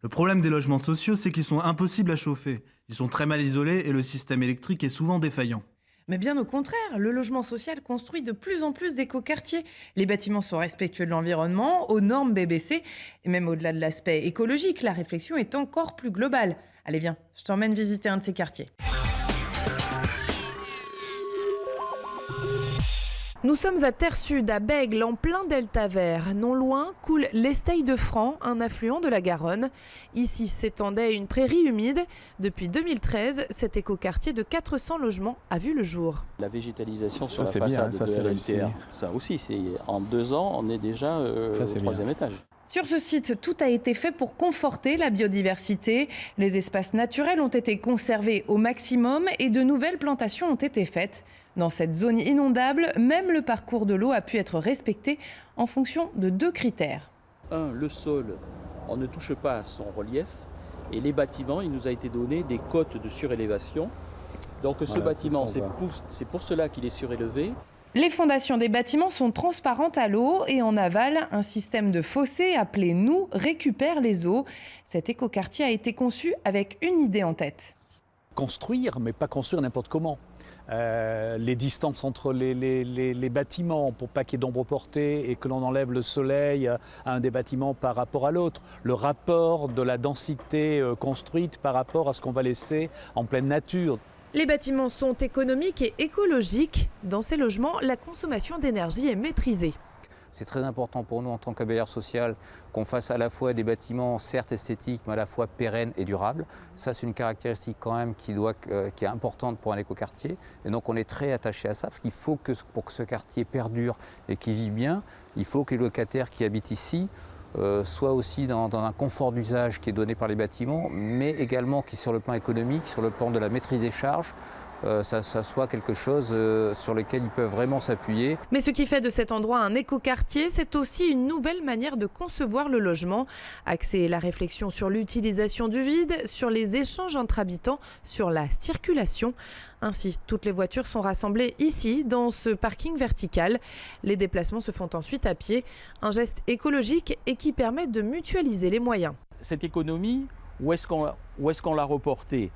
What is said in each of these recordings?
Le problème des logements sociaux, c'est qu'ils sont impossibles à chauffer. Ils sont très mal isolés et le système électrique est souvent défaillant. Mais bien au contraire, le logement social construit de plus en plus d'écoquartiers. Les bâtiments sont respectueux de l'environnement, aux normes BBC, et même au-delà de l'aspect écologique, la réflexion est encore plus globale. Allez viens, je t'emmène visiter un de ces quartiers. Nous sommes à Terre Sud, à Bègle, en plein delta vert. Non loin coule l'Esteille de Franc, un affluent de la Garonne. Ici s'étendait une prairie humide. Depuis 2013, cet écoquartier de 400 logements a vu le jour. La végétalisation sur ça, la façade bien, ça, de réussi. LTR, ça aussi, en 2 ans, on est déjà au 3e étage. Sur ce site, tout a été fait pour conforter la biodiversité. Les espaces naturels ont été conservés au maximum et de nouvelles plantations ont été faites. Dans cette zone inondable, même le parcours de l'eau a pu être respecté en fonction de 2 critères. Le sol, on ne touche pas à son relief. Et les bâtiments, il nous a été donné des cotes de surélévation. Donc ce bâtiment, c'est pour cela qu'il est surélevé. Les fondations des bâtiments sont transparentes à l'eau et en aval, un système de fossés appelé nous récupère les eaux. Cet écoquartier a été conçu avec une idée en tête. Construire, mais pas construire n'importe comment. Les distances entre les bâtiments pour pas qu'il y ait d'ombre portée et que l'on enlève le soleil à un des bâtiments par rapport à l'autre. Le rapport de la densité construite par rapport à ce qu'on va laisser en pleine nature. Les bâtiments sont économiques et écologiques. Dans ces logements, la consommation d'énergie est maîtrisée. C'est très important pour nous en tant que bailleur social qu'on fasse à la fois des bâtiments certes esthétiques mais à la fois pérennes et durables. Ça c'est une caractéristique quand même qui est importante pour un écoquartier et donc on est très attaché à ça parce qu'il faut que pour que ce quartier perdure et qu'il vive bien, il faut que les locataires qui habitent ici soient aussi dans un confort d'usage qui est donné par les bâtiments mais également qui sur le plan économique, sur le plan de la maîtrise des charges, ça soit quelque chose sur lequel ils peuvent vraiment s'appuyer. Mais ce qui fait de cet endroit un écoquartier, c'est aussi une nouvelle manière de concevoir le logement. Axer la réflexion sur l'utilisation du vide, sur les échanges entre habitants, sur la circulation. Ainsi, toutes les voitures sont rassemblées ici, dans ce parking vertical. Les déplacements se font ensuite à pied. Un geste écologique et qui permet de mutualiser les moyens. Cette économie, où est-ce qu'on l'a reportée ?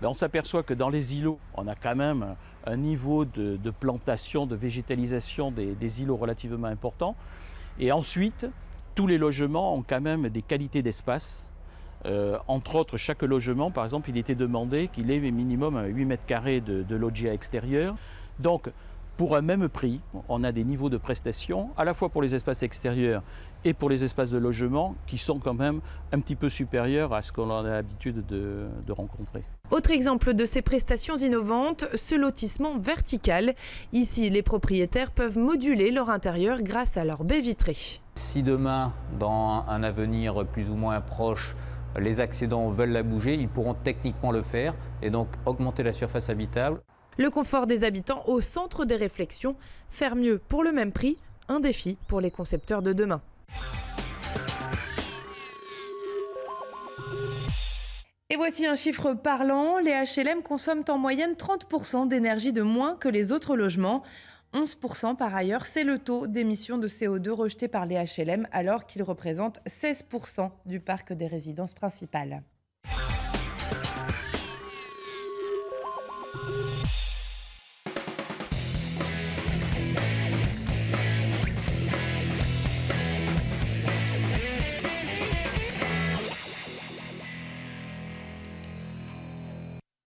On s'aperçoit que dans les îlots, on a quand même un niveau de plantation, de végétalisation des îlots relativement important. Et ensuite, tous les logements ont quand même des qualités d'espace. Entre autres, chaque logement, par exemple, il était demandé qu'il ait minimum 8 mètres carrés de loggia extérieur. Donc, pour un même prix, on a des niveaux de prestations, à la fois pour les espaces extérieurs et pour les espaces de logement, qui sont quand même un petit peu supérieurs à ce qu'on a l'habitude de rencontrer. Autre exemple de ces prestations innovantes, ce lotissement vertical. Ici, les propriétaires peuvent moduler leur intérieur grâce à leur baies vitrées. Si demain, dans un avenir plus ou moins proche, les accédants veulent la bouger, ils pourront techniquement le faire et donc augmenter la surface habitable. Le confort des habitants au centre des réflexions. Faire mieux pour le même prix, un défi pour les concepteurs de demain. Et voici un chiffre parlant, les HLM consomment en moyenne 30% d'énergie de moins que les autres logements. 11% par ailleurs, c'est le taux d'émissions de CO2 rejeté par les HLM alors qu'ils représentent 16% du parc des résidences principales.